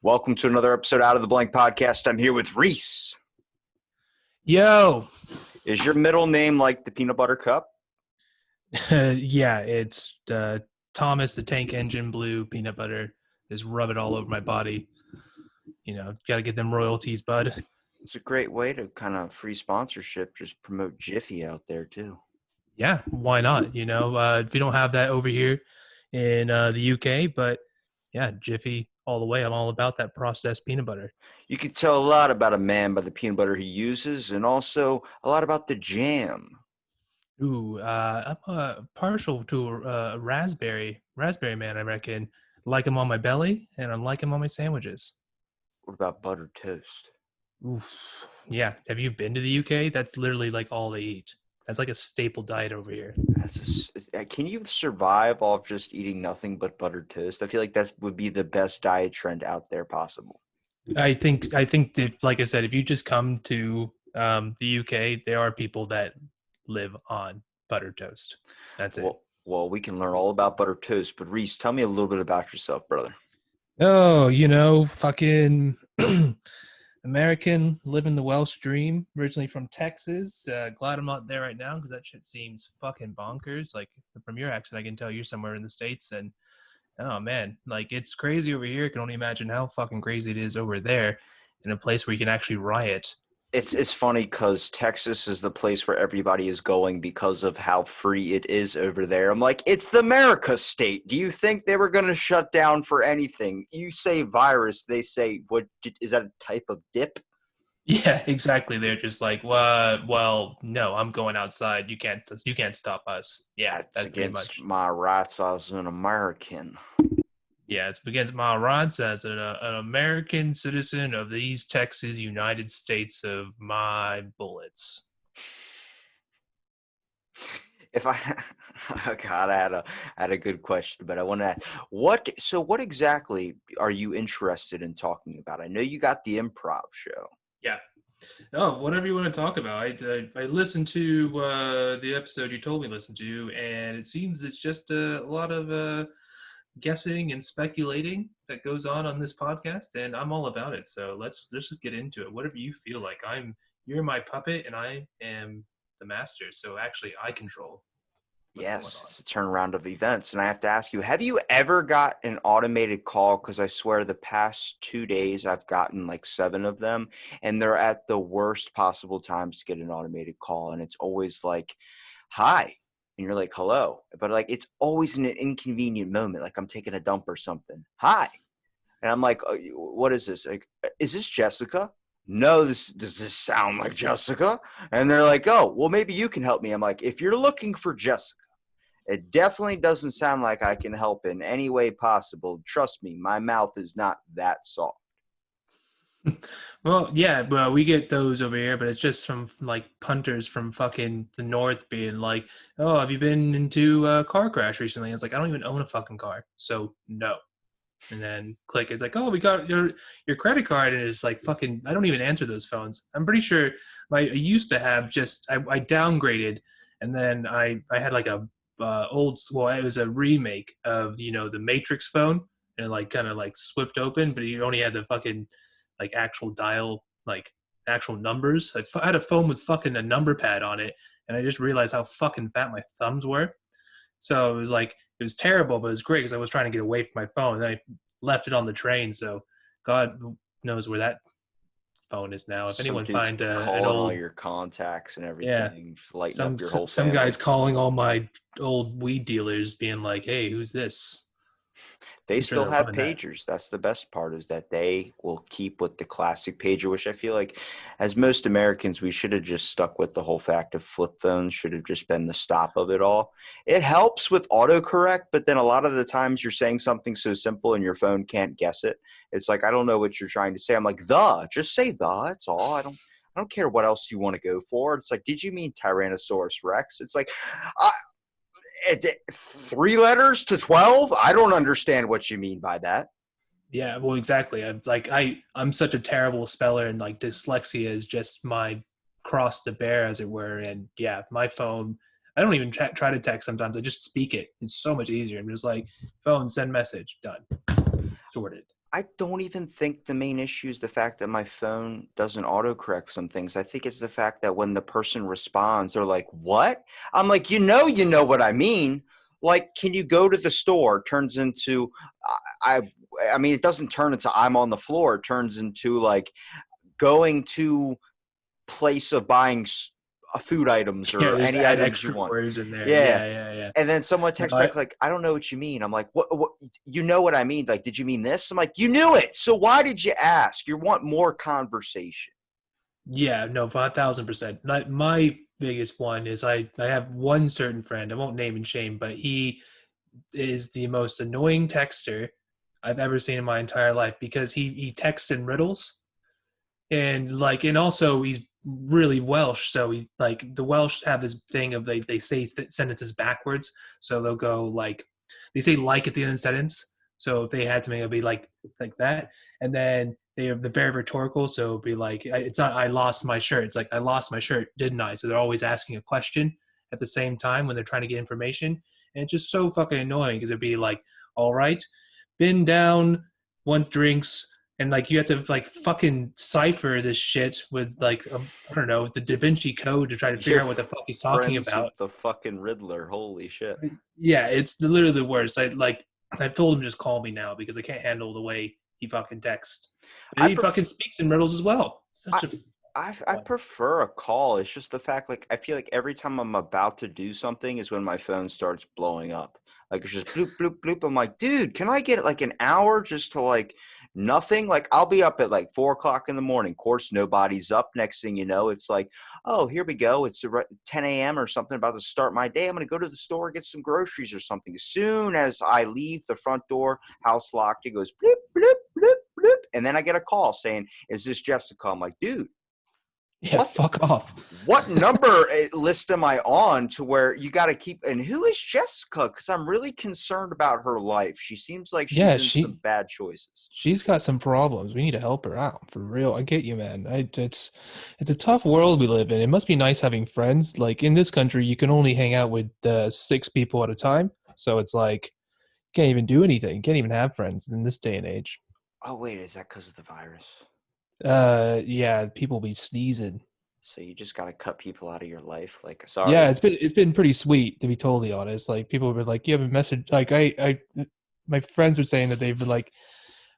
Welcome to another episode Out of the Blank podcast. I'm here with Reece. Yo, Is your middle name like the peanut butter cup? yeah, it's Thomas the Tank Engine Blue peanut butter. Just rub it all over my body. Got to get them royalties, bud. It's a great way to kind of free sponsorship, just promote Jiffy out there too. Yeah, why not? We don't have that over here in the UK, but yeah, Jiffy all the way. I'm all about that processed peanut butter. You can tell a lot about a man by the peanut butter he uses and also a lot about the jam. Ooh, I'm partial to raspberry man. I reckon. Like them on my belly, and I like them on my sandwiches. What about buttered toast? Oof. Yeah. Have you been to the UK? That's literally like all they eat. That's like a staple diet over here. Can you survive off just eating nothing but buttered toast? I feel like that would be the best diet trend out there possible. I think that, like I said, if you just come to the UK, there are people that live on buttered toast. That's it. Well, we can learn all about buttered toast, but Reece, tell me a little bit about yourself, brother. Oh, fucking American, living the Welsh dream. Originally from Texas. Glad I'm not there right now because that shit seems fucking bonkers. Like from your accent, I can tell you're somewhere in the States. And oh man, like it's crazy over here. I can only imagine how fucking crazy it is over there in a place where you can actually riot. It's funny because Texas is the place where everybody is going because of how free it is over there. I'm like, it's the America state. Do you think they were going to shut down for anything? You say virus, they say, what is that a type of dip? Yeah, exactly. They're just like, well, no, I'm going outside. You can't stop us. Yeah, That's that's pretty against much. my rights as an American. Yeah, it's against my rights as an American citizen of these Texas United States of my bullets. If I, oh God, I had a good question, but I want to ask, what exactly are you interested in talking about? I know you got the improv show. Yeah. Oh, whatever you want to talk about. I listened to the episode you told me to listen to, and it seems it's just a lot of guessing and speculating that goes on this podcast, and I'm all about it. So let's just get into it. Whatever you feel like. You're my puppet, and I am the master. So actually, I control what's going Yes, on. it's a turnaround of events. And I have to ask you, have you ever got an automated call? Because I swear the past 2 days I've gotten like 7 of them, and they're at the worst possible times to get an automated call. And it's always like, hi. And you're like, hello. But like, it's always in an inconvenient moment. Like I'm taking a dump or something. Hi. And I'm like, what is this? Like, is this Jessica? No, does this sound like Jessica? And they're like, oh, well, maybe you can help me. I'm like, if you're looking for Jessica, it definitely doesn't sound like I can help in any way possible. Trust me, my mouth is not that soft. Well, yeah, well, we get those over here, but it's just from like punters from fucking the north being like, "Oh, have you been into a car crash recently?" It's like I don't even own a fucking car, so no. And then click, it's like, "Oh, we got your credit card," and it's like fucking. I don't even answer those phones. I'm pretty sure I used to have just I downgraded, and then I had like a it was a remake of the Matrix phone, and like kind of like slipped open, but you only had the fucking like actual dial, like actual numbers. I had a phone with fucking a number pad on it, and I just realized how fucking fat my thumbs were. So it was terrible, but it was great because I was trying to get away from my phone. And then I left it on the train, so God knows where that phone is now. If Some anyone dude's find an calling all old, your contacts and yeah, everything, just lighting some up your whole some guys family. calling all my old weed dealers, being like, "Hey, who's this?" They I'm sure still they're have loving that. pagers. That's the best part is that they will keep with the classic pager, which I feel like as most Americans, we should have just stuck with the whole fact of flip phones should have just been the stop of it all. It helps with autocorrect, but then a lot of the times you're saying something so simple and your phone can't guess it. It's like, I don't know what you're trying to say. I'm like, just say that's all. I don't care what else you want to go for. It's like, did you mean Tyrannosaurus Rex? It's like, I, 3 letters to 12? I don't understand what you mean by that. Yeah, well, exactly. I'm such a terrible speller, and like dyslexia is just my cross to bear, as it were. And yeah, my phone, I don't even try to text sometimes. I just speak it. It's so much easier. I'm just like, phone, send message, done, sorted. I don't even think the main issue is the fact that my phone doesn't autocorrect some things. I think it's the fact that when the person responds, they're like, "What?" I'm like, you know what I mean. Like, can you go to the store? Turns into, I, I mean, it doesn't turn into I'm on the floor. It turns into like going to place of buying food items Yeah, or just any add items you extra want. words in there. Yeah. Yeah, yeah, yeah. And then someone No, texts back like, "I don't know what you mean." I'm like, "What? You know what I mean? Like, did you mean this?" I'm like, "You knew it. So why did you ask? You want more conversation." yeah, no, 5,000%. My biggest one is I have one certain friend. I won't name and shame, but he is the most annoying texter I've ever seen in my entire life because he texts in riddles and also he's really Welsh, so he like the Welsh have this thing of they say sentences backwards, so they'll go like they say like at the end of the sentence, so if they had to make it be like that, and then they have the very rhetorical, so it'd be like it's not I lost my shirt, it's like I lost my shirt, didn't I? So they're always asking a question at the same time when they're trying to get information, and it's just so fucking annoying because it'd be like, all right, been down, want drinks, and like you have to like fucking cipher this shit with like I don't know the Da Vinci Code to try to figure You're out what the fuck he's talking friends about. with the fucking Riddler. Holy shit. Yeah, it's literally the worst. I've told him just call me now because I can't handle the way he fucking texts. But I he fucking pref- speaks in riddles as well. I Such a I prefer a call. It's just the fact, like, I feel like every time I'm about to do something is when my phone starts blowing up. Like, it's just bloop, bloop, bloop. I'm like, dude, can I get like an hour just to like nothing? Like, I'll be up at like 4 o'clock in the morning. Of course, nobody's up. Next thing you know, it's like, oh, here we go. It's 10 a.m. or something about to start my day. I'm going to go to the store, get some groceries or something. As soon as I leave the front door, house locked, it goes bloop, bloop, bloop, bloop. And then I get a call saying, is this Jessica? I'm like, dude, yeah, what fuck off. what number list am I on to where you got to keep? And who is Jessica? Because I'm really concerned about her life. She seems like she's Yeah, in some bad choices. she's got some problems. We need to help her out for real. I get you, man. It's a tough world we live in. It must be nice having friends. Like in this country, you can only hang out with 6 people at a time. So it's like you can't even do anything. You can't even have friends in this day and age. Oh wait, is that because of the virus? Yeah, people be sneezing. So you just got to cut people out of your life. Like, Yeah, sorry. it's been pretty sweet to be totally honest. Like people were like, you have a message. Like my friends were saying that they've like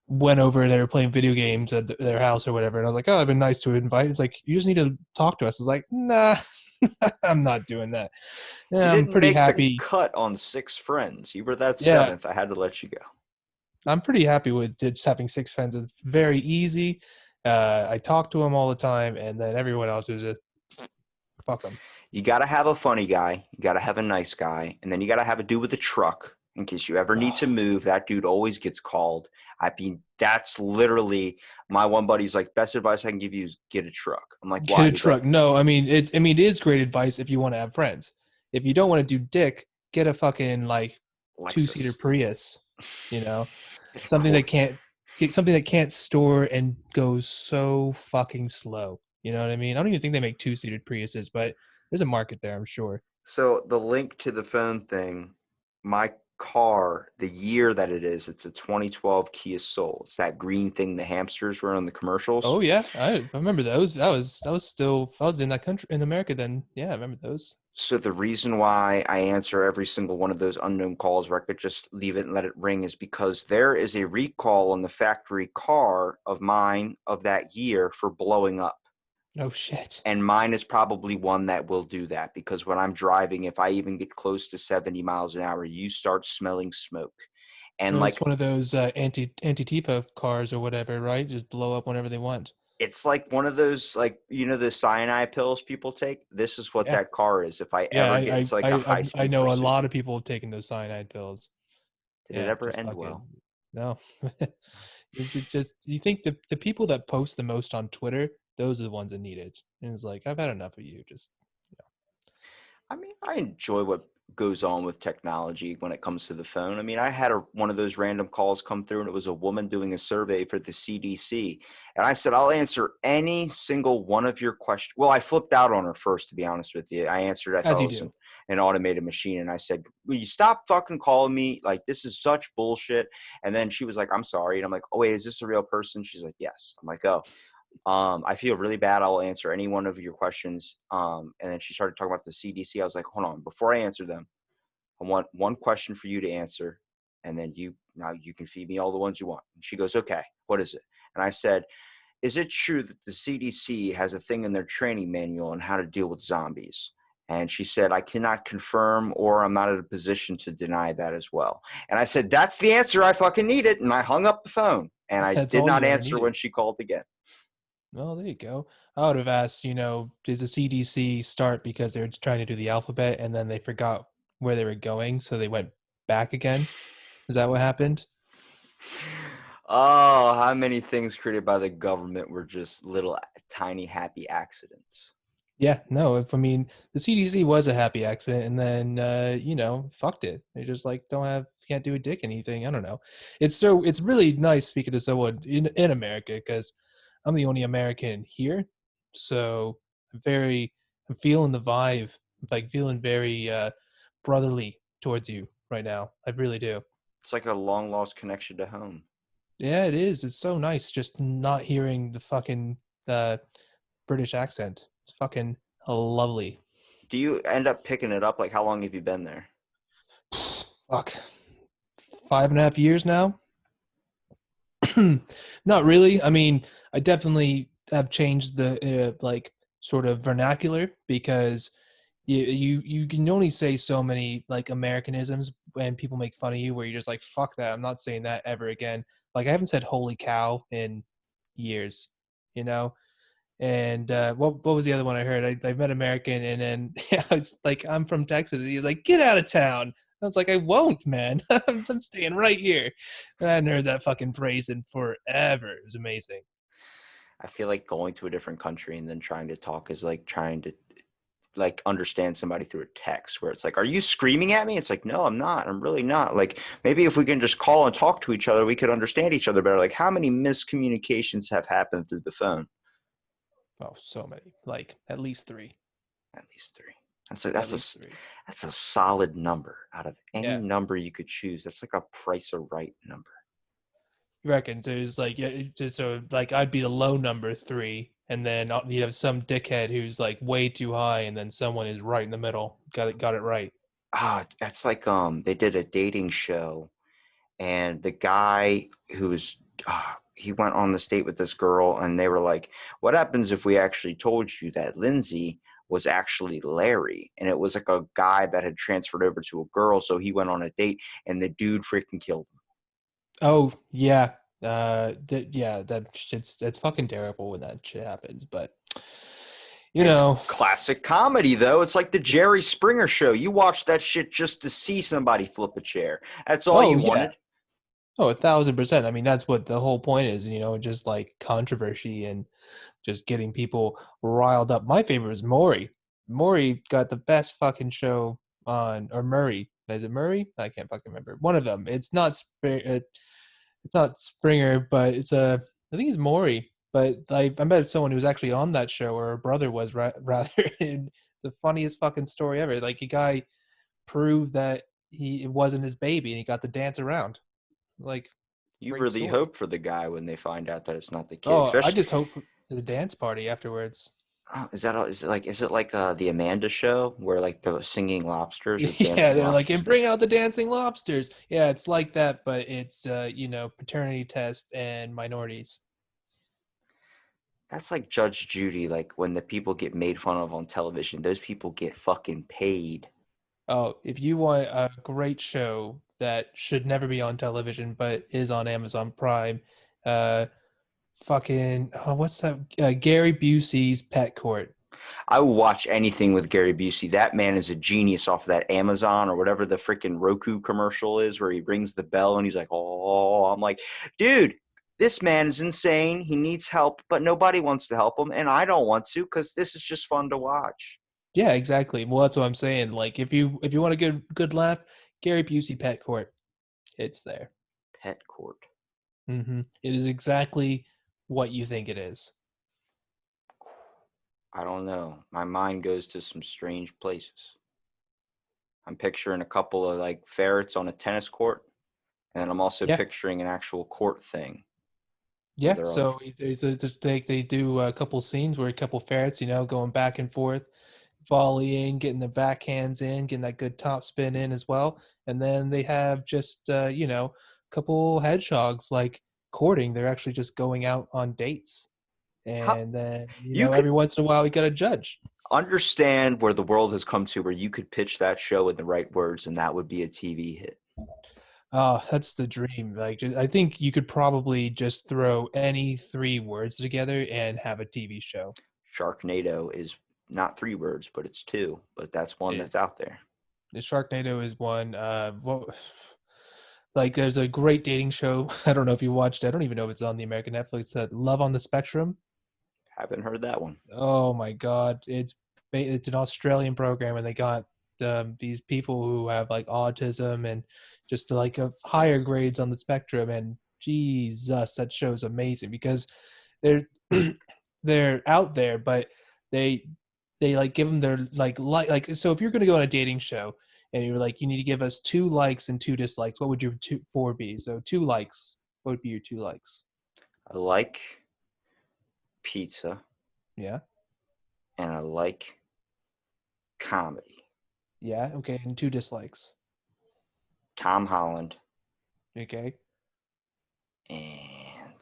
went over and they were playing video games at their house or whatever, and I was like, oh, I've been nice to invite. It's like you just need to talk to us. I was like, nah, I'm not doing that. You Yeah, I'm didn't pretty make the happy. cut on six friends. You were that Yeah, seventh. I had to let you go. I'm pretty happy with just having 6 friends. It's very easy. I talk to them all the time, and then everyone else is just fuck them. You got to have a funny guy. You got to have a nice guy. And then you got to have a dude with a truck in case you ever need to move. That dude always gets called. I mean, that's literally my one buddy's like, best advice I can give you is get a truck. I'm like, Get why? a He's like, truck. No, I mean it is great advice if you want to have friends. If you don't want to do dick, get a fucking like 2-seater Lexus. Prius, you know, Get a something court. that can't get something that can't store and goes so fucking slow. You know what I mean? I don't even think they make 2-seater Priuses, but there's a market there, I'm sure. So the link to the phone thing, my car, the year that it is, it's a 2012 Kia Soul. It's that green thing the hamsters were on the commercials. Oh yeah, I remember those. That was still I was in that country in America then. Yeah, I remember those. So the reason why I answer every single one of those unknown calls where I could just leave it and let it ring is because there is a recall on the factory car of mine of that year for blowing up. Oh shit. And mine is probably one that will do that because when I'm driving, if I even get close to 70 miles an hour, you start smelling smoke. And Well, it's like, one of those anti-Tifa cars or whatever, right? Just blow up whenever they want. it's like one of those, like, you know, the cyanide pills people take. This is what Yeah. that car is if I Yeah, ever get into like a high I speed know a pursuit. lot of people taking those cyanide pills. Did it Yeah, ever just end fucking well? no. You think the people that post the most on Twitter, those are the ones that need it. And it's like I've had enough of you. Just I mean, I enjoy what goes on with technology when it comes to the phone. I mean, I had one of those random calls come through, and it was a woman doing a survey for the CDC. And I said, I'll answer any single one of your questions. Well, I flipped out on her first, to be honest with you. I answered, I As thought you it was do. an automated machine. And I said, will you stop fucking calling me? Like, this is such bullshit. And then she was like, I'm sorry. And I'm like, oh, wait, is this a real person? She's like, yes. I'm like, oh. I feel really bad. I'll answer any one of your questions. And then she started talking about the CDC. I was like, hold on, before I answer them, I want one question for you to answer. And then now you can feed me all the ones you want. And she goes, okay, what is it? And I said, is it true that the CDC has a thing in their training manual on how to deal with zombies? And she said, I cannot confirm, or I'm not in a position to deny that as well. And I said, that's the answer I fucking needed. And I hung up the phone, and I That's did all not you ever answer needed. when she called again. Well, there you go. I would have asked, did the CDC start because they were just trying to do the alphabet and then they forgot where they were going, so they went back again? Is that what happened? Oh, how many things created by the government were just little tiny happy accidents? Yeah, no, I mean, the CDC was a happy accident, and then fucked it. They just like can't do a dick anything. I don't know. It's really nice speaking to someone in America because I'm the only American here, so I'm feeling the vibe, like feeling very brotherly towards you right now. I really do. It's like a long lost connection to home. Yeah, it is. It's so nice just not hearing the fucking uh, British accent. It's fucking lovely. Do you end up picking it up? Like, how long have you been there? Fuck, 5.5 years now. Not really. I mean, I definitely have changed the like sort of vernacular because you can only say so many like Americanisms when people make fun of you where you're just like fuck that. I'm not saying that ever again. Like I haven't said holy cow in years, you know. And what was the other one I heard? I met American, and then yeah, it's like I'm from Texas. And he's like, "Get out of town." I was like, "I won't, man. I'm staying right here." And I hadn't heard that fucking phrase in forever. It was amazing. I feel like going to a different country and then trying to talk is like trying to like understand somebody through a text where it's like, are you screaming at me? It's like, no, I'm not. I'm really not. Like, maybe if we can just call and talk to each other, we could understand each other better. Like, how many miscommunications have happened through the phone? Oh, so many. Like at least three. At least three. That's a At that's least a three. that's a solid number out of any Yeah. number you could choose. That's like a price or right number. You reckon? So it's like so like I'd be the low number three, and then you have some dickhead who's like way too high, and then someone is right in the middle. Got it right. Ah, that's like they did a dating show, and the guy who's he went on this date with this girl, and they were like, what happens if we actually told you that Lindsay was actually Larry, and it was like a guy that had transferred over to a girl, so he went on a date, and the dude freaking killed him. Oh yeah, yeah, that's fucking terrible when that shit happens. But you It's know, classic comedy, though. It's like the Jerry Springer show. You watch that shit just to see somebody flip a chair. That's all oh you yeah, wanted. oh 1,000%. I mean, that's what the whole point is. Just like controversy and just getting people riled up. My favorite is Maury. Maury got the best fucking show on, or Murray. Is it Murray? I can't fucking remember. One of them. It's not Springer, but I think it's Maury. But I met someone who was actually on that show, or her brother was rather. And it's the funniest fucking story ever. Like a guy proved that it wasn't his baby, and he got to dance around. Like You great really story. hope for the guy when they find out that it's not the kid. Oh, I Especially, just hope for the dance party afterwards. is it like the Amanda show where like the singing lobsters or Yeah, dancing they're like, and lobsters? bring out the dancing lobsters. Yeah, it's like that, but it's paternity test and minorities. That's like Judge Judy. Like when the people get made fun of on television, those people get fucking paid. Oh, if you want a great show that should never be on television but is on Amazon Prime, uh, what's that? Gary Busey's Pet Court. I will watch anything with Gary Busey. That man is a genius off of that Amazon or whatever the freaking Roku commercial is where he rings the bell and he's like, oh, I'm like, dude, this man is insane. He needs help, but nobody wants to help him. And I don't want to because this is just fun to watch. Yeah, exactly. Well, that's what I'm saying. Like, if you want a good laugh, Gary Busey Pet Court, it's there. Pet court. It is exactly what you think it is. I don't know. My mind goes to some strange places. I'm picturing a couple of like ferrets on a tennis court, and then I'm also Yeah, picturing an actual court thing where yeah. they're all. So they do a couple scenes where a couple ferrets, going back and forth, volleying, getting the backhands in, getting that good top spin in as well, and then they have just a couple hedgehogs like courting. They're actually just going out on dates, How and then you could every once in a while we got a judge. understand where the world has come to, where you could pitch that show in the right words, and that would be a TV hit. Oh, that's the dream. Like, I think you could probably just throw any three words together and have a TV show. Sharknado is not 3 words, but it's two. But that's one It, that's out there. the Sharknado is one. Like, there's a great dating show. I don't know if you watched it. I don't even know if it's on the American Netflix. Love on the Spectrum. Haven't heard that one. Oh my God, it's an Australian program, and they got these people who have like autism and just like higher grades on the spectrum. And Jesus, that show's amazing because they're they're out there, but they they like give them their like. So if you're gonna go on a dating show and you're like, you need to give us 2 likes and 2 dislikes, what would your four be? So 2 likes. What would be your 2 likes? I like pizza Yeah, and I like comedy. yeah, okay, and 2 dislikes. Tom Holland Okay. and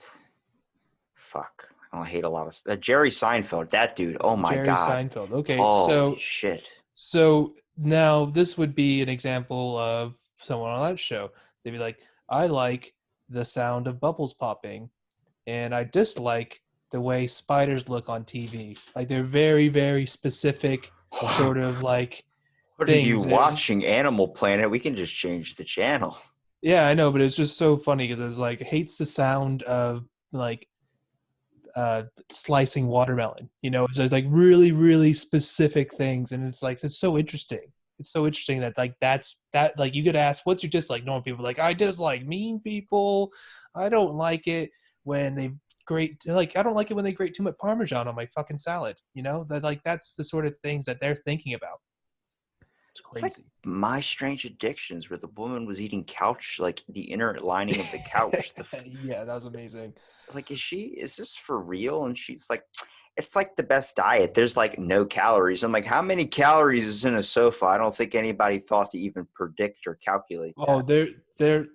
fuck. I hate a lot of Jerry Seinfeld. That dude. Oh my Jerry god. Seinfeld. Okay, Holy so shit. so now this would be an example of someone on that show. They'd be like, I like the sound of bubbles popping, and I dislike the way spiders look on TV. Like they're very, very specific What sort of like are you things. watching? Animal Planet? We can just change the channel. Yeah, I know, but it's just so funny because it's like hates the sound of like slicing watermelon. It's just like really, really specific things, and it's so interesting. It's so interesting that like that like you could ask, what's your dislike? Normal people are like, I dislike mean people. I don't like it when they grate like I don't like it when they grate too much Parmesan on my fucking salad. That's the sort of things that they're thinking about. It's It's like crazy. My Strange Addictions, where the woman was eating couch, like the inner lining of the couch. Yeah, that was amazing. Like, is this for real? And she's like, it's like the best diet. There's like no calories. I'm like, how many calories is in a sofa? I don't think anybody thought to even predict or calculate Oh, that.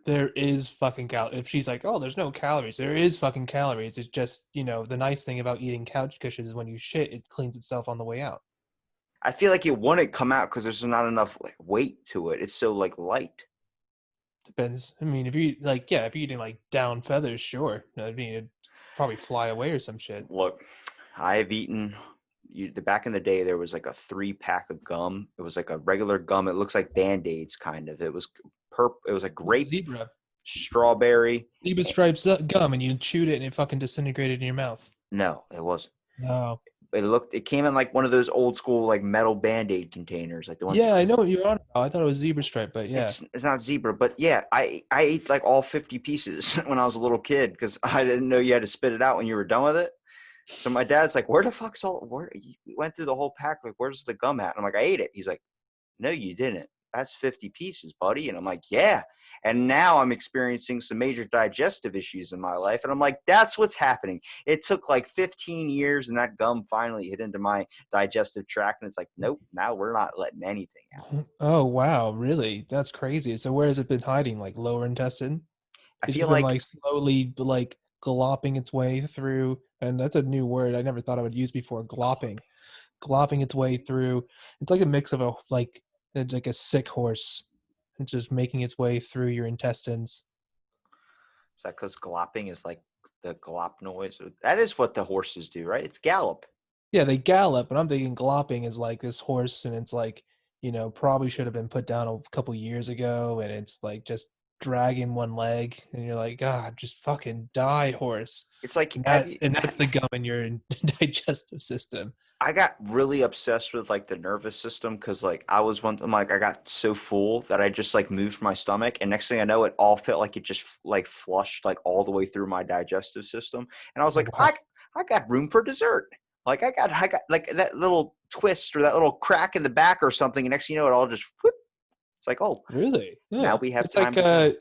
there is fucking If she's like, oh, there's no calories, there is fucking calories. It's just, the nice thing about eating couch cushions is when you shit, it cleans itself on the way out. I feel like it wouldn't come out because there's not enough like weight to it. It's so like light. Depends. I mean, if you like, yeah, if you're eating like down feathers, sure. I mean, it'd probably fly away or some shit. Look, I have eaten. The back in the day, there was like a 3-pack of gum. It was like a regular gum. It looks like Band-Aids, kind of. It was It was a grape, Zebra. strawberry. Zebra stripes gum, and you chewed it, and it fucking disintegrated in your mouth. No, it wasn't. No. It came in like one of those old school like metal Band-Aid containers, like the ones. Yeah, I know what you're on about. I thought it was zebra stripe, but yeah. It's not zebra, but yeah, I ate like all 50 pieces when I was a little kid because I didn't know you had to spit it out when you were done with it. So my dad's like, "Where the fuck's all? Where you went through the whole pack? Like, where's the gum at?" And I'm like, "I ate it." He's like, "No, you didn't. That's 50 pieces, buddy." And I'm like, "Yeah." And now I'm experiencing some major digestive issues in my life, and I'm like, "That's what's happening." It took like 15 years, and that gum finally hit into my digestive tract, and it's like, nope. Now we're not letting anything out. Oh wow, really? That's crazy. So where has it been hiding? Like lower intestine? I It's just feel been like like slowly like glopping its way through, and that's a new word I never thought I would use before. Glopping its way through. It's like a mix of it's like a sick horse. It's just making its way through your intestines. is that because galloping is like the gallop noise? That is what the horses do, right? It's gallop. Yeah, they gallop, but I'm thinking glopping is like this horse, and it's like, probably should have been put down a couple years ago, and it's like just dragging one leg, and you're like, God, just fucking die, horse. It's like And that's the gum in your digestive system. I got really obsessed with like the nervous system because like I was one. I'm like I got so full that I just like moved my stomach, and next thing I know, it all felt like it just like flushed like all the way through my digestive system, and I was like, Wow. I got room for dessert. Like I got like that little twist or that little crack in the back or something, and next thing you know, it all just whoop. It's like, oh, Really? now Yeah. we have It's like time to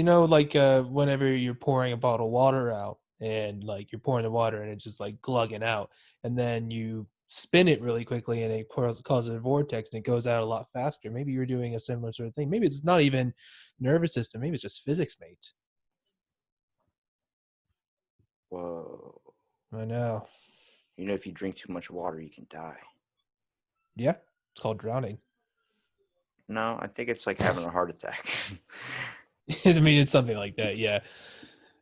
go. whenever you're pouring a bottle of water out and like you're pouring the water and it's just like glugging out, and then you spin it really quickly and it causes a vortex and it goes out a lot faster. Maybe you're doing a similar sort of thing. Maybe it's not even nervous system. Maybe it's just physics, mate. Whoa. I know. You know, if you drink too much water, you can die. Yeah. It's called drowning. No, I think it's like having a heart attack. I mean, it's something like that. Yeah.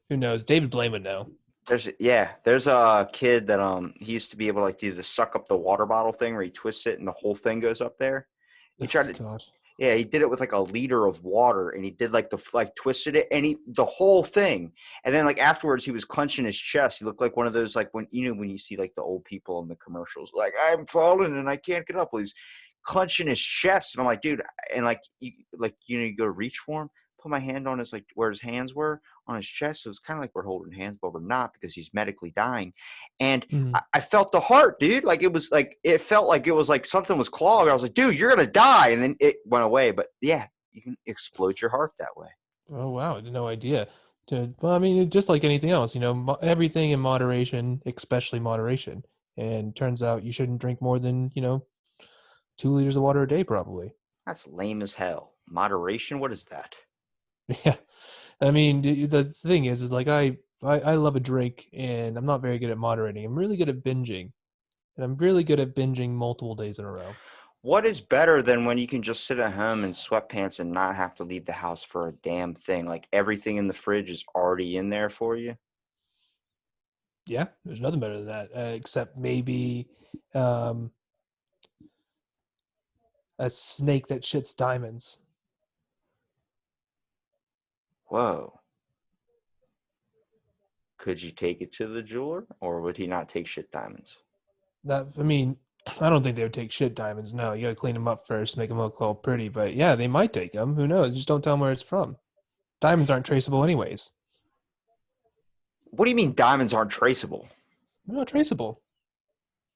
Who knows? David Blaine would know. There's a kid that he used to be able to like do the suck up the water bottle thing where he twists it and the whole thing goes up there. He Oh, tried to God. Yeah, he did it with like a liter of water and he did like like twisted it and he the whole thing. And then like afterwards he was clenching his chest. He looked like one of those like when you see like the old people in the commercials like I'm falling and I can't get up. Well, he's clenching his chest and I'm like, dude, and you go to reach for him, put my hand on his like where his hands were on his chest. So it's kind of like we're holding hands, but we're not because he's medically dying. And Mhm. I felt the heart, dude. Like it felt like it was like something was clogged. I was like, dude, you're gonna die, and then it went away. But yeah, you can explode your heart that way. Oh, wow. I had no idea. Well, I mean, just like anything else, everything in moderation, especially moderation. And turns out you shouldn't drink more than, 2 liters of water a day, probably. That's lame as hell. Moderation, what is that? Yeah. I mean, the thing is like I love a drink and I'm not very good at moderating. I'm really good at binging. And I'm really good at binging multiple days in a row. What is better than when you can just sit at home in sweatpants and not have to leave the house for a damn thing? Like everything in the fridge is already in there for you. Yeah, there's nothing better than that, except maybe um, a snake that shits diamonds. Whoa. Could you take it to the jeweler, or would he not take shit diamonds? I mean, I don't think they would take shit diamonds. No, you got to clean them up first, make them look all pretty. But yeah, they might take them. Who knows? Just don't tell them where it's from. Diamonds aren't traceable, anyways. What do you mean diamonds aren't traceable? They're not traceable.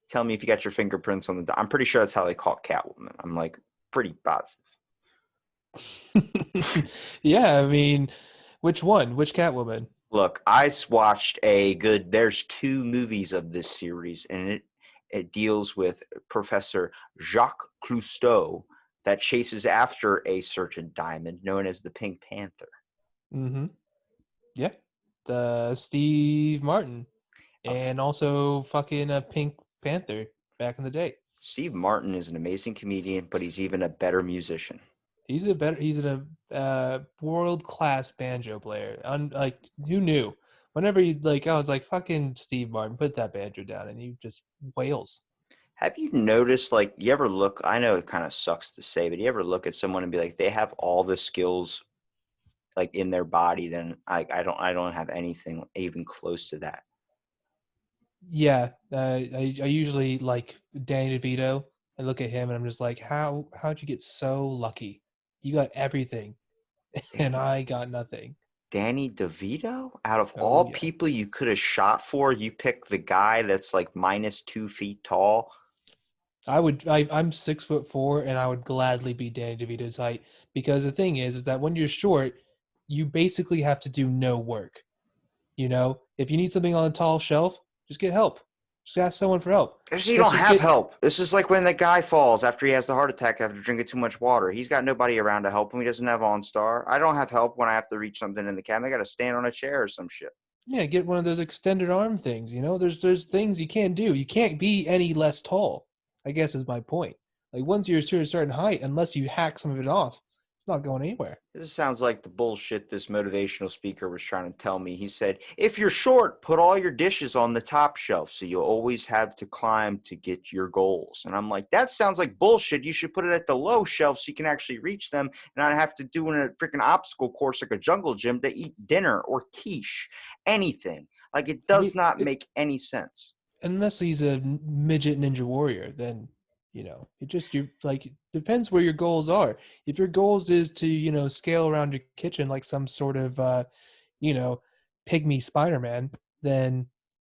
Tell me if you got your fingerprints on the. I'm pretty sure that's how they caught Catwoman. I'm like pretty positive. Yeah, I mean, which one? Which Catwoman? Look, I watched a good. There's two movies of this series, and it deals with Professor Jacques Cousteau that chases after a certain diamond known as the Pink Panther. Mm-hmm. Yeah, the Steve Martin, Of and also fucking a Pink Panther back in the day. Steve Martin is an amazing comedian, but he's even a better musician. He's a world class banjo player. Like who knew? Whenever you like, I was like, fucking Steve Martin, put that banjo down, and he just wails. Have you noticed, like, you ever look? I know it kind of sucks to say, but you ever look at someone and be like, they have all the skills like in their body, then I don't have anything even close to that. Yeah, I usually like Danny DeVito. I look at him and I'm just like, how'd you get so lucky? You got everything, and Danny I got nothing. Danny DeVito? Out of Oh all yeah. people you could have shot for, you pick the guy that's like minus 2 feet tall. I'm 6'4" and I would gladly be Danny DeVito's height because the thing is that when you're short, you basically have to do no work. If you need something on a tall shelf, just get help. Just ask someone for help. Because you don't Just have get help. This is like when the guy falls after he has the heart attack after drinking too much water. He's got nobody around to help him. He doesn't have OnStar. I don't have help when I have to reach something in the cabinet. I got to stand on a chair or some shit. Yeah, get one of those extended arm things. There's things you can't do. You can't be any less tall. I guess is my point. Like once you're to a certain height, unless you hack some of it off, it's not going anywhere. This sounds like the bullshit this motivational speaker was trying to tell me. He said, if you're short, put all your dishes on the top shelf so you always have to climb to get your goals. And I'm like, that sounds like bullshit. You should put it at the low shelf so you can actually reach them and not have to do in a freaking obstacle course like a jungle gym to eat dinner or quiche, anything. Like it I does mean, not make any sense. unless he's a midget ninja warrior, then it just you like it depends where your goals are. If your goals is to scale around your kitchen like some sort of you know pygmy Spider-Man, then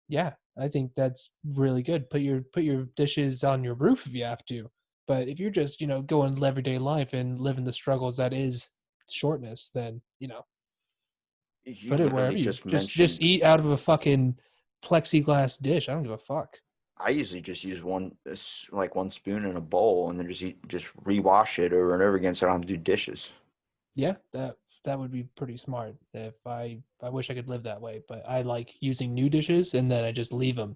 yeah, I think that's really good. Put your dishes on your roof if you have to. But if you're just going everyday life and living the struggles that is shortness, then You put it literally wherever you just just mentioned. eat out of a fucking plexiglass dish. I don't give a fuck. I usually just use like one spoon in a bowl, and then just rewash it over and over again, so I don't have to do dishes. Yeah, that would be pretty smart. If I wish I could live that way, but I like using new dishes and then I just leave them.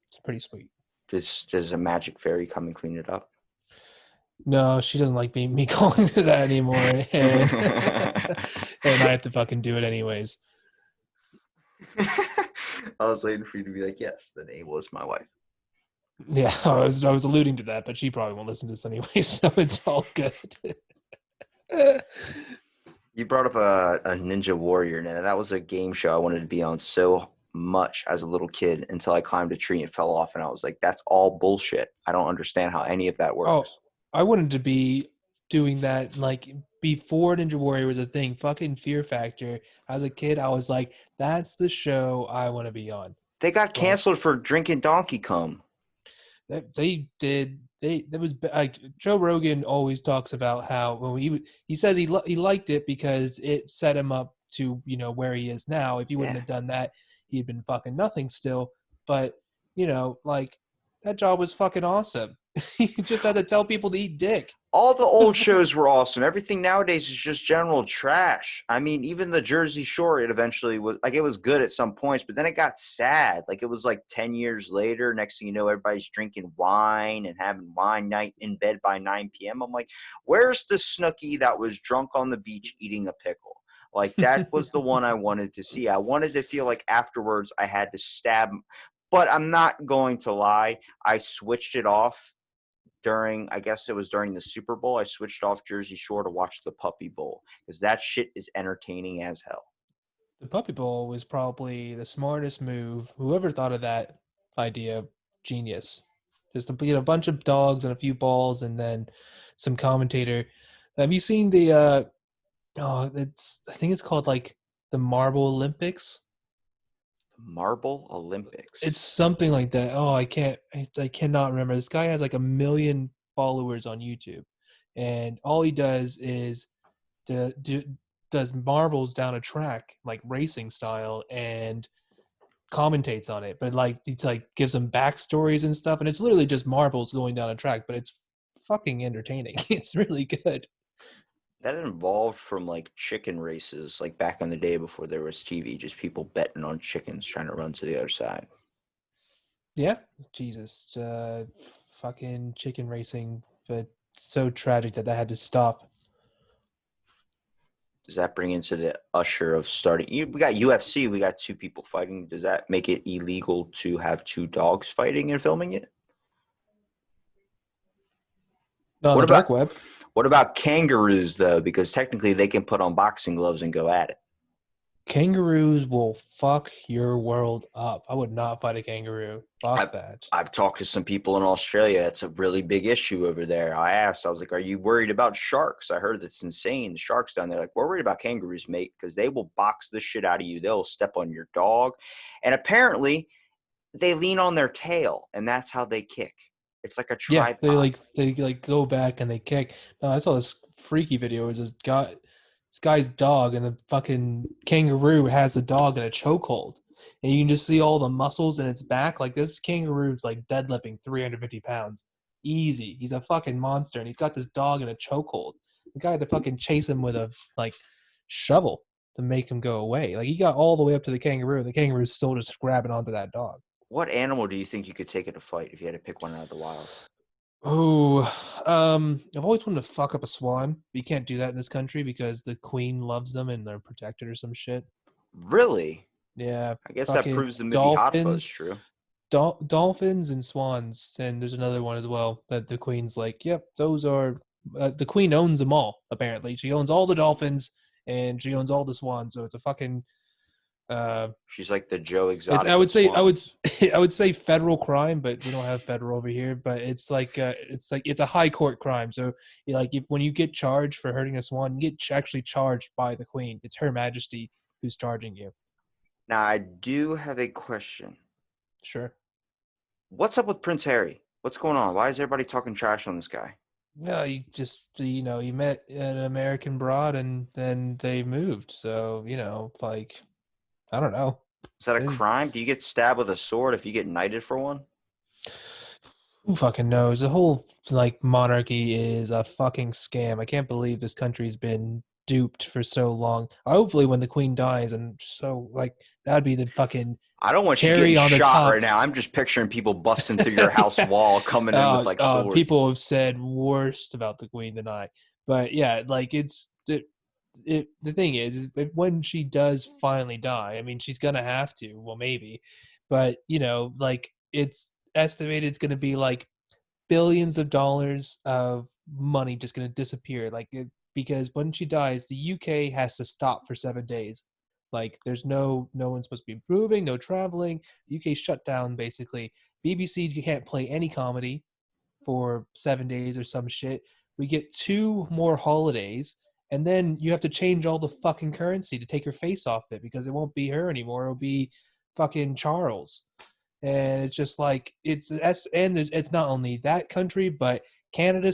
It's pretty sweet. Just a magic fairy come and clean it up. No, she doesn't like me calling her that anymore, and and I have to fucking do it anyways. I was waiting for you to be like, yes, the name was my wife. Yeah, I was alluding to that, but she probably won't listen to this anyway, so it's all good. You brought up a Ninja Warrior, and that was a game show I wanted to be on so much as a little kid until I climbed a tree and fell off, and I was like, that's all bullshit. I don't understand how any of that Oh, works. I wanted to be doing that like before Ninja Warrior was a thing. Fucking Fear Factor. As a kid, I was like, that's the show I want to be on. They got But canceled for drinking donkey cum. they did. That was like Joe Rogan always talks about how when he says he liked it because it set him up to where he is now. If he wouldn't Yeah. have done that, he'd been fucking nothing still. But like that job was fucking awesome. He just had to tell people to eat dick. All the old shows were awesome. Everything nowadays is just general trash. I mean, even the Jersey Shore, it eventually was like it was good at some points, but then it got sad. Like it was like 10 years later. Next thing you know, everybody's drinking wine and having wine night in bed by 9 p.m. I'm like, where's the Snooky that was drunk on the beach eating a pickle? Like that was the one I wanted to see. I wanted to feel like afterwards I had to stab, but I'm not going to lie. I switched it off I guess it was during the Super Bowl. I switched off Jersey Shore to watch the Puppy Bowl because that shit is entertaining as hell. The Puppy Bowl was probably the smartest move. Whoever thought of that idea, genius. Just to get a bunch of dogs and a few balls, and then some commentator. Have you seen the? It's I think it's called like the Marble Olympics. Marble Olympics. It's something like that. Oh, I cannot remember. This guy has like 1 million followers on YouTube, and all he does is do, do does marbles down a track like racing style and commentates on it. But like he like gives them backstories and stuff, and it's literally just marbles going down a track. But it's fucking entertaining. It's really good. That involved from like chicken races, like back in the day before there was TV, just people betting on chickens trying to run to the other side. Yeah, Jesus, fucking chicken racing, but so tragic that had to stop. Does that bring into the usher of starting? We got UFC, we got two people fighting. Does that make it illegal to have two dogs fighting and filming it? On What the about dark web. what about kangaroos though? Because technically they can put on boxing gloves and go at it. Kangaroos will fuck your world up. I would not fight a kangaroo. Fuck I've that. I've talked to some people in Australia. It's a really big issue over there. I was like, "Are you worried about sharks?" I heard that's insane. The sharks down there, like, we're worried about kangaroos, mate, because they will box the shit out of you. They'll step on your dog, and apparently they lean on their tail, and that's how they kick. It's like a Yeah, tripod. they like go back and they kick. No, I saw this freaky video. It was this guy's dog, and the fucking kangaroo has the dog in a chokehold, and you can just see all the muscles in its back. Like this kangaroo's like deadlifting 350 pounds, easy. He's a fucking monster, and he's got this dog in a chokehold. The guy had to fucking chase him with a like shovel to make him go away. Like he got all the way up to the kangaroo. The kangaroo's still just grabbing onto that dog. What animal do you think you could take in a fight if you had to pick one out of the wild? Oh, I've always wanted to fuck up a swan. But you can't do that in this country because the queen loves them and they're protected or some shit. Really? Yeah, I guess that fucking proves the movie Hot Fuzz dolphins, true. dolphins and swans, and there's another one as well that the queen's like, yep, those are. The queen owns them all. Apparently, she owns all the dolphins and she owns all the swans. So it's Uh, She's like the Joe it's Exotic of swans. I would say federal crime, but we don't have federal over here. But it's a high court crime. So if when you get charged for hurting a swan, you get actually charged by the queen. It's Her Majesty who's charging you. Now, I do have a question. Sure. What's up with Prince Harry? What's going on? Why is everybody talking trash on this guy? No, you just you met an American broad and then they moved. So I don't know. Is that a They- crime? Do you get stabbed with a sword if you get knighted for one? Who fucking knows? The whole monarchy is a fucking scam. I can't believe this country's been duped for so long. Hopefully, when the queen dies, and so that'd be the fucking I don't want you getting cherry on the shot right top. now. I'm just picturing people busting through your house wall, coming in with like swords. People have said worst about the queen than I. But yeah, the thing is, if when she does finally die, I mean, she's gonna have to. Well, maybe, but it's estimated it's gonna be like billions of dollars of money just gonna disappear. Because when she dies, the UK has to stop for 7 days. There's no one's supposed to be moving, no traveling. The UK shut down basically. BBC can't play any comedy for 7 days or some shit. We get 2 more holidays, and then you have to change all the fucking currency to take her face off it because it won't be her anymore. It'll be fucking Charles. And it's just it's not only that country, but Canada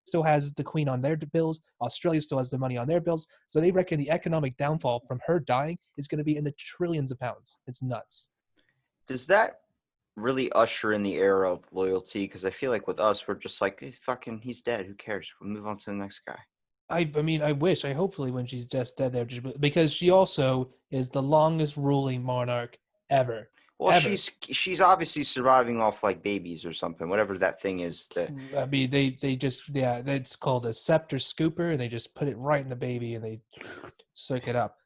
still has the queen on their bills. Australia still has the money on their bills. So they reckon the economic downfall from her dying is going to be in the trillions of pounds. It's nuts. Does that really usher in the era of loyalty? Because I feel like with us, we're just like, hey, fucking, he's dead. Who cares? We'll move on to the next guy. I mean, I wish. I hopefully when she's just dead there, because she also is the longest ruling monarch ever, Well, ever. she's obviously surviving off like babies or something, whatever that thing is. That I mean, they just it's called a scepter scooper, and they just put it right in the baby, and they suck it up.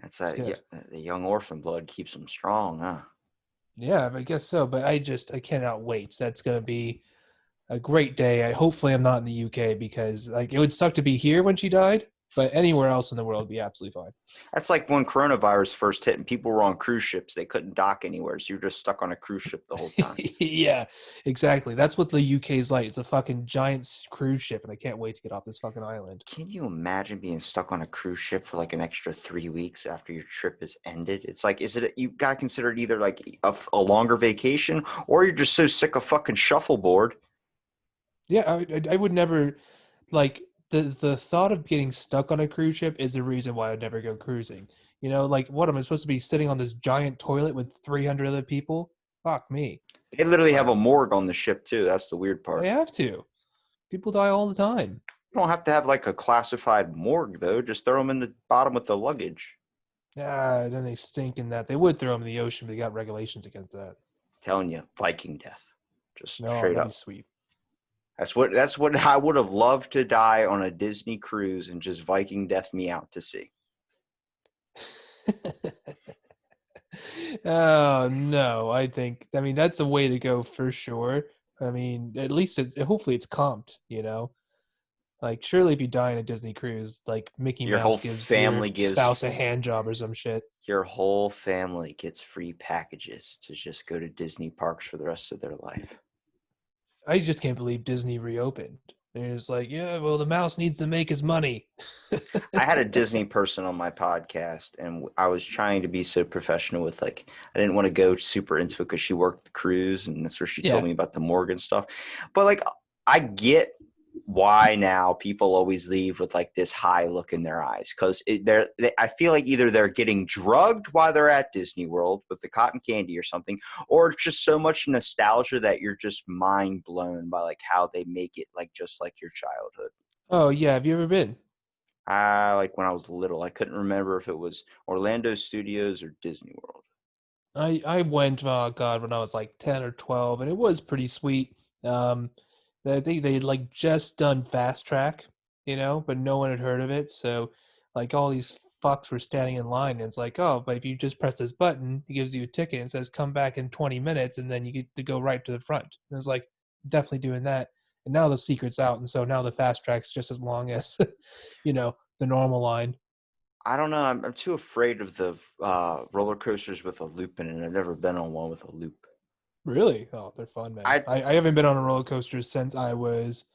that's It's that. Yeah, good. the young orphan blood keeps them strong, huh? Yeah, I guess so. But I cannot wait. That's gonna be a great day. Hopefully I'm not in the UK because it would suck to be here when she died, but anywhere else in the world would be absolutely fine. That's like when coronavirus first hit and people were on cruise ships. They couldn't dock anywhere, so you're just stuck on a cruise ship the whole time. Yeah, exactly. That's what the UK is like. It's a fucking giant cruise ship, and I can't wait to get off this fucking island. Can you imagine being stuck on a cruise ship for like an extra 3 weeks after your trip is ended? It's like, you got to consider it either like a longer vacation or you're just so sick of fucking shuffleboard. Yeah, I would never the thought of getting stuck on a cruise ship is the reason why I'd never go cruising. What am I supposed to be sitting on this giant toilet with 300 other people? Fuck me. They literally have But a morgue on the ship too. That's the weird they part. have to. People die all the time. You don't have to have like a classified morgue though. Just throw them in the bottom with the luggage. Yeah, then they stink in that. They would throw them in the ocean, but they got regulations against that. Telling you, Viking death. Just No, straight that'd be up. sweet. That's what I would have loved to die on a Disney cruise and just Viking death me out to see. Oh no, I mean that's a way to go for sure. I mean, at least hopefully it's comped, surely if you die in a Disney cruise, Mickey Your whole Mouse gives your family spouse gives a hand job or some shit. your whole family gets free packages to just go to Disney parks for the rest of their life. I just can't believe Disney reopened. And it's like, yeah, well, the mouse needs to make his money. I had a Disney person on my podcast, and I was trying to be so professional with I didn't want to go super into it because she worked the cruise, and that's where she told Yeah, me about the Morgan stuff. But I get why now people always leave with this high look in their eyes because I feel like either they're getting drugged while they're at Disney World with the cotton candy or something, or it's just so much nostalgia that you're just mind blown by how they make it just like your childhood. oh yeah, have you ever been? When I was little, I couldn't remember if it was Orlando Studios or Disney World. I went, oh god, when I was like 10 or 12, and it was pretty sweet. um I think they just done fast track, but no one had heard of it. So all these fucks were standing in line, and it's like, oh, but if you just press this button, it gives you a ticket and says come back in 20 minutes, and then you get to go right to the front. And it was like, definitely doing that. And now the secret's out, and so now the fast track's just as long as the normal line. I don't know. I'm too afraid of the roller coasters with a loop in it. I've never been on one with a loop. Really? Oh, they're fun, man. I I haven't been on a roller coaster since I was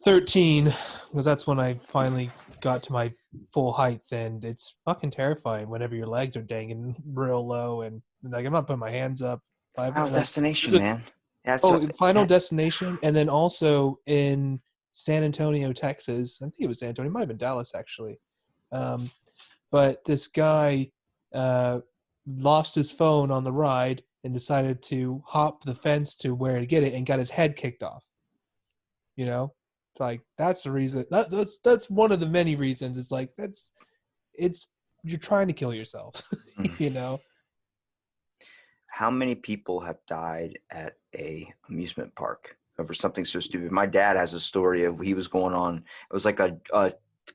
13, because that's when I finally got to my full height, and it's fucking terrifying whenever your legs are dangling real low, and like I'm not putting my hands up. Final Like Destination, there's a man. That's oh, Final that. Destination, and then also in San Antonio, Texas. I think it was San Antonio, it might have been Dallas actually. Um, but this guy uh, lost his phone on the ride and decided to hop the fence to where to get it and got his head kicked off. You know, like that's the reason. That's one of the many reasons. It's like it's you're trying to kill yourself. Mm. You know. How many people have died at a amusement park over something so stupid? My dad has a story of he was going on. It was like a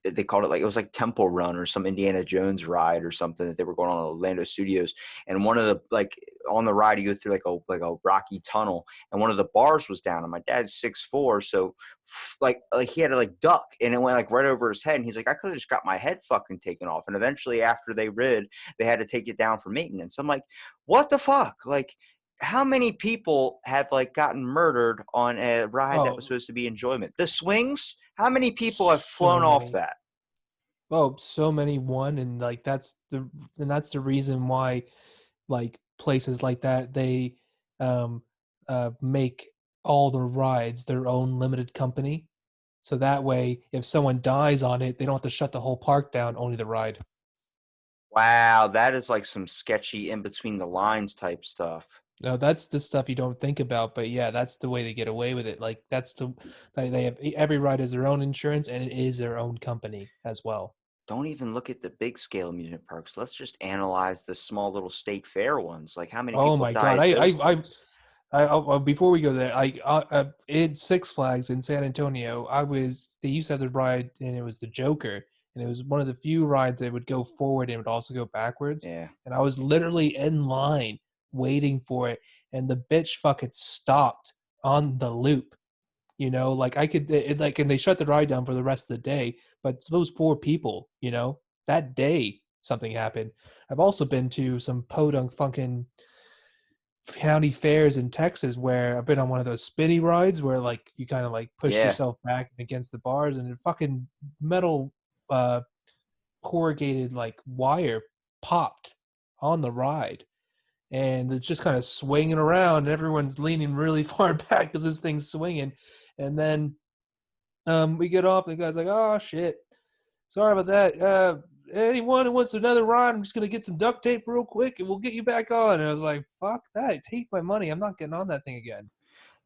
they called it like it was like Temple Run or some Indiana Jones ride or something that they were going on at Orlando Studios. And one of the like on the ride you go through like a rocky tunnel, and one of the bars was down. And my dad's 6'4", so like he had to like duck, and it went like right over his head. And he's like, I could have just got my head fucking taken off. And eventually, after they rid, they had to take it down for maintenance. I'm like, what the fuck? Like, how many people have like gotten murdered on a ride that was Oh, supposed to be enjoyment? The swings, how many people have so flown off many. that? Oh, so many won, and that's the reason why like places like that they um make all the rides their own limited company. So that way if someone dies on it, they don't have to shut the whole park down, only the ride. Wow, that is like some sketchy in between the lines type stuff. No, that's the stuff you don't think about, but yeah, that's the way they get away with it. Like they have every ride has their own insurance and it is their own company as well. Don't even look at the big scale amusement parks. Let's just analyze the small little state fair ones. Like how many Oh people my die god, at those things? before we go there, in Six Flags in San Antonio, they used to have the ride, and it was the Joker, and it was one of the few rides that would go forward and would also go backwards. Yeah. And I was literally in line waiting for it, and the bitch fucking stopped on the loop. You know, like I could, like, and they shut the ride down for the rest of the day. But those four people, you know, that day something happened. I've also been to some podunk fucking county fairs in Texas where I've been on one of those spinny rides where like you kind of like push Yeah. yourself back against the bars, and the fucking metal uh corrugated like wire popped on the ride, and it's just kind of swinging around and everyone's leaning really far back because this thing's swinging. And then we get off, the guy's like, oh shit, sorry about that. Anyone who wants another ride, I'm just gonna get some duct tape real quick and we'll get you back on. And I was like, fuck that, take my money, I'm not getting on that thing again.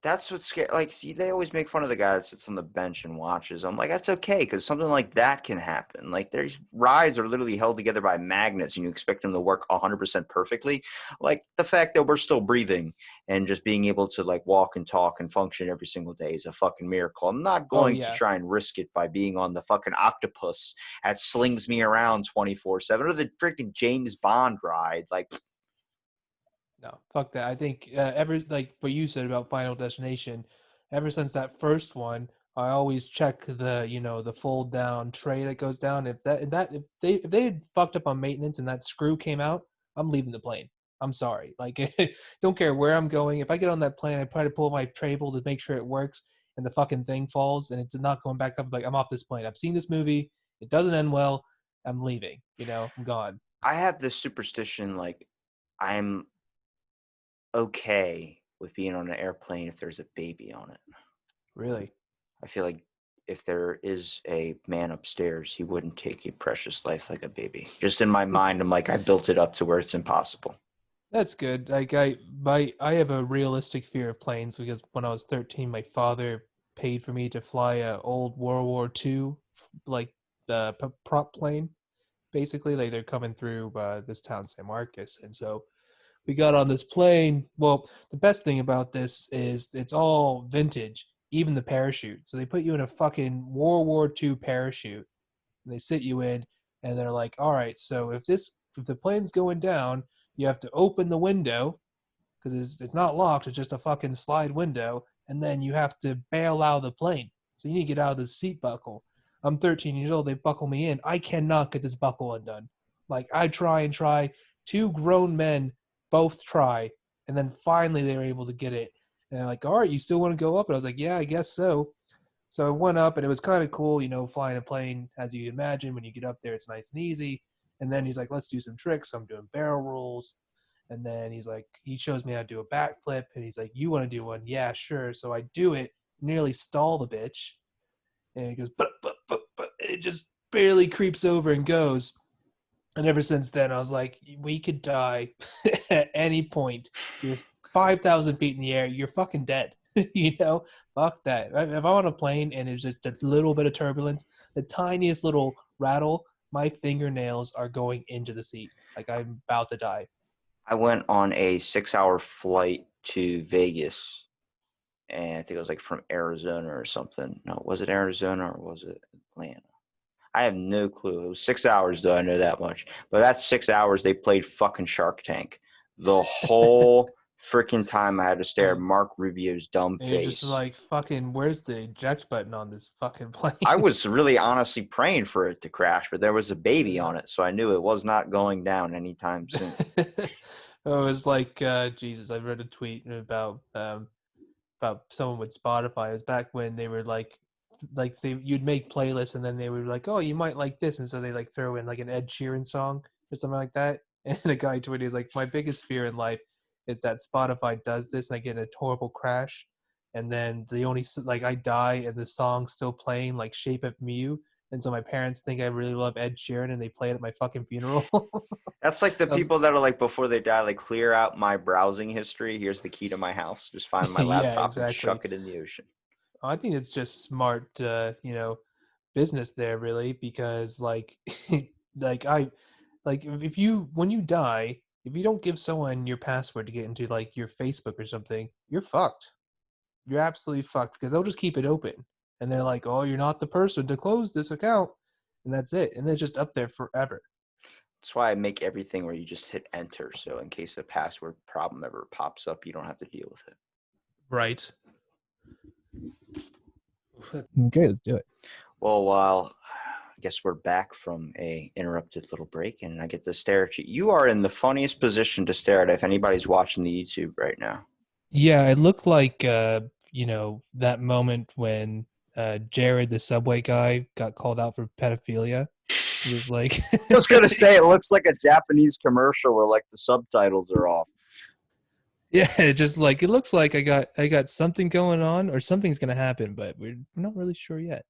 That's what's scary. Like, see, they always make fun of the guy that sits on the bench and watches. I'm like, that's okay, because something like that can happen. Like, there's rides are literally held together by magnets, and you expect them to work 100% perfectly. Like, the fact that we're still breathing and just being able to, like, walk and talk and function every single day is a fucking miracle. I'm not Oh going to yeah. try and risk it by being on the fucking octopus that slings me around 24/7 or the freaking James Bond ride. Like, No, fuck that. I think ever like what you said about Final Destination, ever since that first one, I always check the the fold down tray that goes down. If they had fucked up on maintenance and that screw came out, I'm leaving the plane. I'm sorry. Like don't care where I'm going. If I get on that plane, I try to pull my table to make sure it works, and the fucking thing falls and it's not going back up. Like I'm off this plane. I've seen this movie. It doesn't end well. I'm leaving. I'm gone. I have this superstition, like, I'm okay with being on an airplane if there's a baby on it. Really. I feel like if there is a man upstairs, he wouldn't take a precious life like a baby. Just in my mind, I'm like, I built it up to where it's impossible. That's good. Like I have a realistic fear of planes because when I was 13, my father paid for me to fly a old World War II like prop plane. Basically, like they're coming through this town, San Marcos, and so we got on this plane. Well, the best thing about this is it's all vintage, even the parachute. So they put you in a fucking World War II parachute, and they sit you in, and they're like, all right, so if the plane's going down, you have to open the window because it's not locked, it's just a fucking slide window, and then you have to bail out of the plane. So you need to get out of the seat buckle. I'm 13 years old. They buckle me in. I cannot get this buckle undone. Like I try and try. Two grown men both try, and then finally they were able to get it. And they're like, "All right, you still want to go up?" And I was like, "Yeah, I guess so." So I went up, and it was kind of cool, flying a plane. As you imagine, when you get up there, it's nice and easy. And then he's like, "Let's do some tricks." So I'm doing barrel rolls, and then he's like, he shows me how to do a backflip, and he's like, "You want to do one?" Yeah, sure. So I do it, nearly stall the bitch, and he goes, but it just barely creeps over and goes. And ever since then, I was like, we could die at any point. You're 5,000 feet in the air. You're fucking dead. Fuck that. If I'm on a plane and there's just a little bit of turbulence, the tiniest little rattle, my fingernails are going into the seat. Like I'm about to die. I went on a 6-hour flight to Vegas, and I think it was like from Arizona or something. No, was it Arizona or was it Atlanta? I have no clue. It was 6 hours though. I know that much. But that's 6 hours. They played fucking Shark Tank the whole freaking time. I had to stare at Mark Rubio's dumb And you're just face. like, fucking, where's the eject button on this fucking plane? I was really honestly praying for it to crash, but there was a baby on it, so I knew it was not going down anytime soon. Oh, it was like Jesus. I read a tweet about someone with Spotify. It was back when they were you'd make playlists and then they were like, oh, you might like this, and so they like throw in like an Ed Sheeran song or something like that. And a guy tweeted, he's like, my biggest fear in life is that Spotify does this and I get in a horrible crash, and then like I die and the song's still playing like Shape of You, and so my parents think I really love Ed Sheeran and they play it at my fucking funeral. That's like the I was, people that are like before they die, like clear out my browsing history. Here's the key to my house. Just find my yeah, laptop and exactly. chuck it in the ocean. I think it's just smart, business there, really, because like, like I, like if you when you die, if you don't give someone your password to get into like your Facebook or something, you're fucked. You're absolutely fucked because they'll just keep it open, and they're like, "Oh, you're not the person to close this account," and that's it, and they're just up there forever. That's why I make everything where you just hit enter. So in case the password problem ever pops up, you don't have to deal with it. Right. Okay, let's do it. Well, while I guess we're back from a interrupted little break, and I get to stare at you. You are in the funniest position to stare at if anybody's watching the YouTube right now. Yeah, it looked like that moment when Jared, the subway guy, got called out for pedophilia. He was like, I was gonna say it looks like a Japanese commercial where like the subtitles are off. yeah, just like it looks like I got something going on or something's gonna happen, but we're not really sure yet.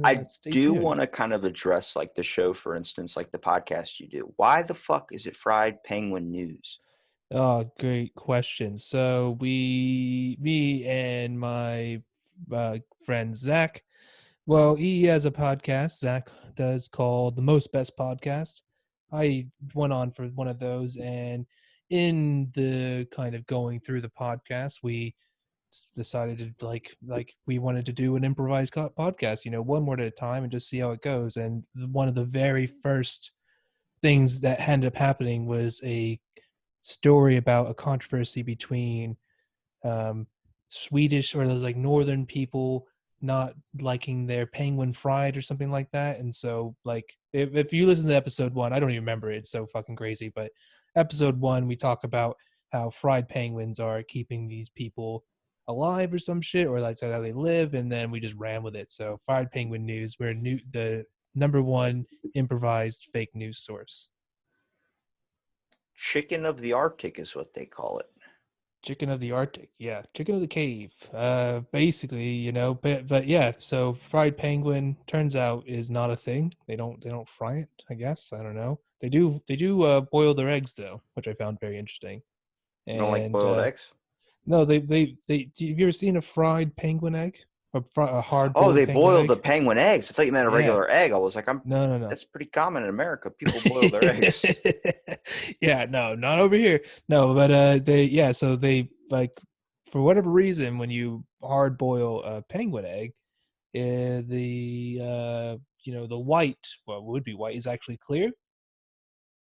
I Stay do tuned. want to kind of address like the show, for instance, like the podcast you do. Why the fuck is it Fried Penguin News? Oh, great question. So me and my friend Zach. Well, he has a podcast. Zach does called the Most Best Podcast. I went on for one of those, and in the kind of going through the podcast, we decided to like we wanted to do an improvised podcast, one word at a time, and just see how it goes. And one of the very first things that ended up happening was a story about a controversy between um, Swedish or those like northern people not liking their penguin fried or something like that. And so like if you listen to episode 1, I don't even remember it, it's so fucking crazy, but episode 1 we talk about how fried penguins are keeping these people alive or some shit, or like how they live, and then we just ran with it. So fried penguin news, we're the number one improvised fake news source. Chicken of the Arctic is what they call it. Chicken of the Arctic, yeah, chicken of the cave. Basically, but yeah. So fried penguin turns out is not a thing. They don't fry it. I guess I don't know. They do boil their eggs though, which I found very interesting. You don't like And boiled eggs? no, they. Have you ever seen a fried penguin egg? A hard Oh, boiled they penguin boil the egg? penguin eggs. I thought you meant a Yeah. regular egg. I was like, No, no, no. that's pretty common in America. People boil their eggs. Yeah, no, not over here. No, but so they like for whatever reason when you hard boil a penguin egg, the white, well, it would be white, is actually clear.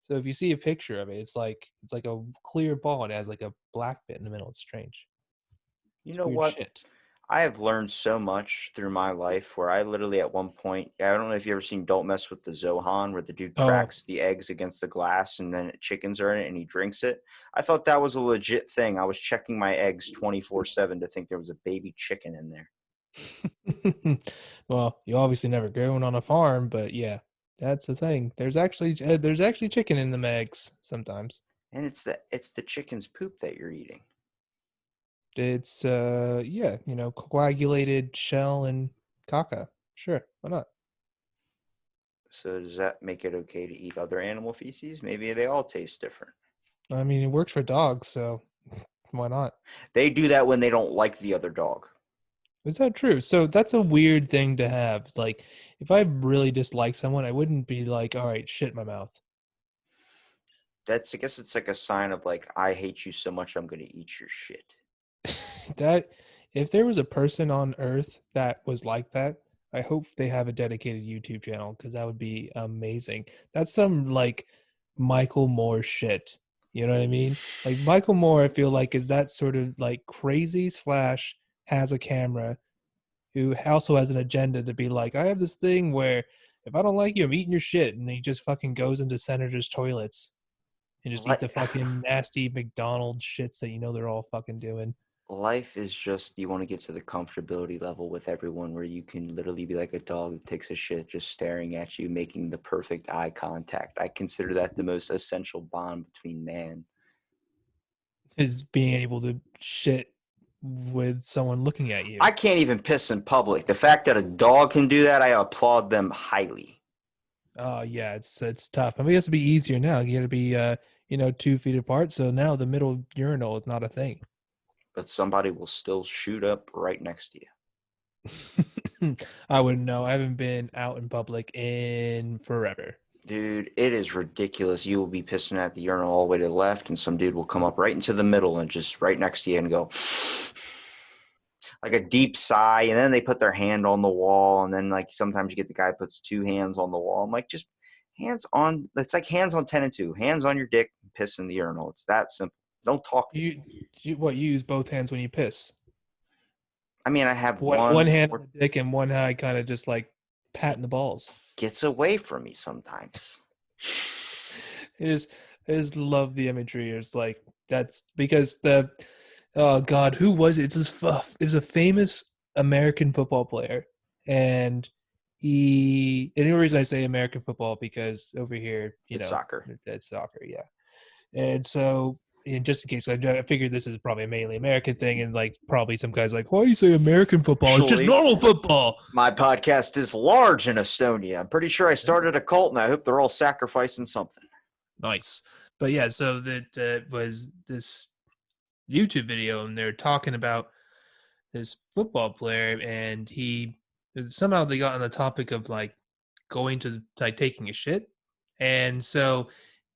So if you see a picture of it, it's like a clear ball and it has like a black bit in the middle. It's strange. You It's know weird what? shit. I have learned so much through my life where I literally at one point, I don't know if you ever seen Don't Mess with the Zohan, where the dude Oh, cracks the eggs against the glass and then chickens are in it and he drinks it. I thought that was a legit thing. I was checking my eggs 24/7 to think there was a baby chicken in there. well, you obviously never grown on a farm, but yeah, that's the thing. There's actually chicken in the eggs sometimes. And it's the chicken's poop that you're eating. It's yeah, coagulated shell and caca. Sure, why not? So does that make it okay to eat other animal feces? Maybe they all taste different. I mean, it works for dogs, so why not? They do that when they don't like the other dog. Is that true? So that's a weird thing to have. Like, if I really dislike someone, I wouldn't be like, all right, shit in my mouth. I guess it's like a sign of like, I hate you so much, I'm going to eat your shit. That if there was a person on Earth that was like that, I hope they have a dedicated YouTube channel because that would be amazing. That's some like Michael Moore shit. You know what I mean? Like Michael Moore, I feel like is that sort of like crazy slash has a camera who also has an agenda to be like, I have this thing where if I don't like you, I'm eating your shit, and he just fucking goes into senators' toilets and just eat Li- the fucking nasty McDonald's shits that they're all fucking doing. Life is just, you want to get to the comfortability level with everyone where you can literally be like a dog that takes a shit just staring at you, making the perfect eye contact. I consider that the most essential bond between man. Is being able to shit with someone looking at I you. can't even piss in public. The fact that a dog can do that, I applaud them highly. Oh yeah, it's tough. I mean, it has to be easier now. You got to be 2 feet apart. So now the middle urinal is not a thing. But somebody will still shoot up right next to you. I wouldn't know. I haven't been out in public in forever. Dude, it is ridiculous. You will be pissing at the urinal all the way to the left, and some dude will come up right into the middle and just right next to you and go like a deep sigh. And then they put their hand on the wall. And then, like, sometimes you get the guy who puts two hands on the wall. I'm like, just hands on. It's like hands on 10 and 2. Hands on your dick, piss in the urinal. It's that simple. Don't talk to me. You use both hands when you piss? I mean, I have One one hand on where the dick and one hand kind of just like patting the balls. gets away from me sometimes. I just love the imagery. It's like that's because the oh god, who was it? It was a famous American football player, and and the only reason I say American football because over here, It's soccer. it's soccer, yeah. And so, and just in case, I figured this is probably a mainly American thing, and like probably some guys like, why do you say American football? It's just Actually, normal football. my podcast is large in Estonia. I'm pretty sure I started a cult, and I hope they're all sacrificing something. Nice, but yeah, so that was this YouTube video, and they're talking about this football player, and he somehow they got on the topic of like going to like taking a shit, and so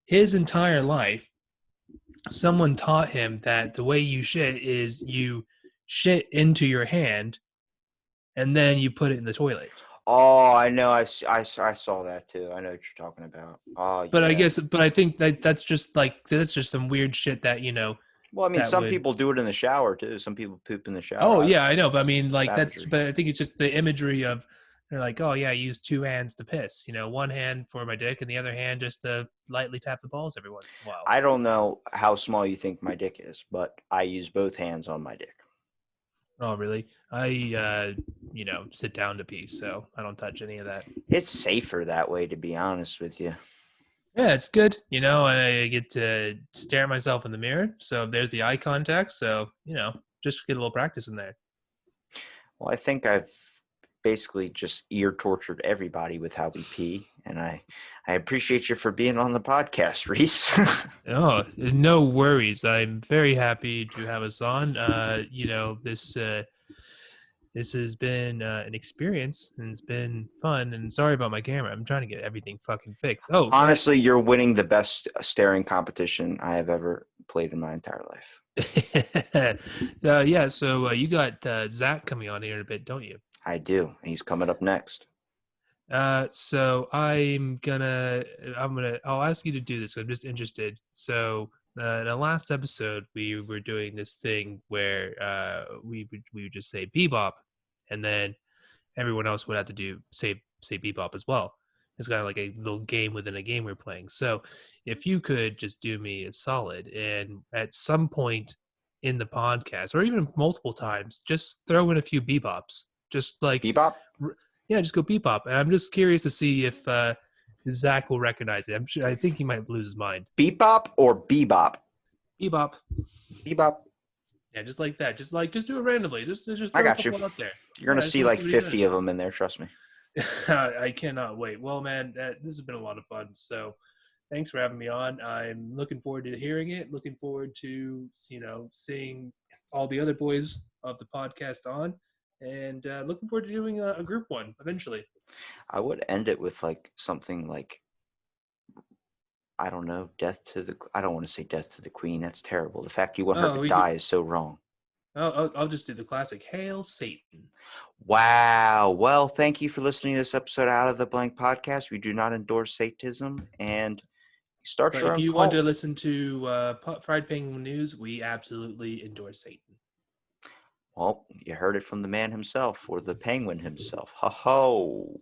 his entire life, someone taught him that the way you shit is you shit into your hand and then you put it in the toilet. Oh, I know. I saw that too. I know what you're talking about. Oh, But yeah. I think that that's just some weird shit that Well, I mean, that some would. people do it in the shower too. Some people poop in the shower. Oh yeah, I know, but I mean, like Savagery. but I think it's just the imagery of they're like, oh yeah, I use two hands to piss. One hand for my dick and the other hand just to lightly tap the balls every once in a while. I don't know how small you think my dick is, but I use both hands on my dick. Oh really? I sit down to pee, so I don't touch any of that. It's safer that way, to be honest with you. Yeah, it's good, and I get to stare at myself in the mirror. So there's the eye contact. So just get a little practice in there. Well, I think I've basically just ear tortured everybody with how we pee, and I appreciate you for being on the podcast, Reece. Oh, no worries. I'm very happy to have us on. This has been an experience and it's been fun. And sorry about my camera. I'm trying to get everything fucking fixed. Oh, Honestly, you're winning the best staring competition I have ever played in my entire life. yeah. So you got Zach coming on here in a bit, don't you? I do. He's coming up next. So I'll ask you to do this. I'm just interested. So In the last episode, we were doing this thing where we would just say bebop, and then everyone else would have to do say bebop as well. It's kind of like a little game within a game we're playing. So if you could just do me a solid and at some point in the podcast or even multiple times, just throw in a few bebops. Just like Bebop? yeah, just go bebop. And I'm just curious to see if Zach will recognize it. I think he might lose his mind. Bebop or bebop? Bebop. Bebop. Yeah, just like that. Just do it randomly. Just I throw a got you. couple out there. You're Yeah, going I to just see want to like see what he 50 does. of them in there, trust me. I cannot wait. Well, man, this has been a lot of fun. So, thanks for having me on. I'm looking forward to hearing it. Looking forward to seeing all the other boys of the podcast on, and looking forward to doing a group one eventually. I would end it with like something like, I don't know, I don't want to say death to the queen. That's terrible. The fact you want her Oh, to we could. die is so wrong. I'll just do the classic. Hail Satan! Wow. Well, thank you for listening to this episode Out of the Blank podcast. We do not endorse Satanism, and start But your if own you want to cult. listen to Fried Penguin News, we absolutely endorse Satan. Well, you heard it from the man himself or the penguin himself. Ho ho.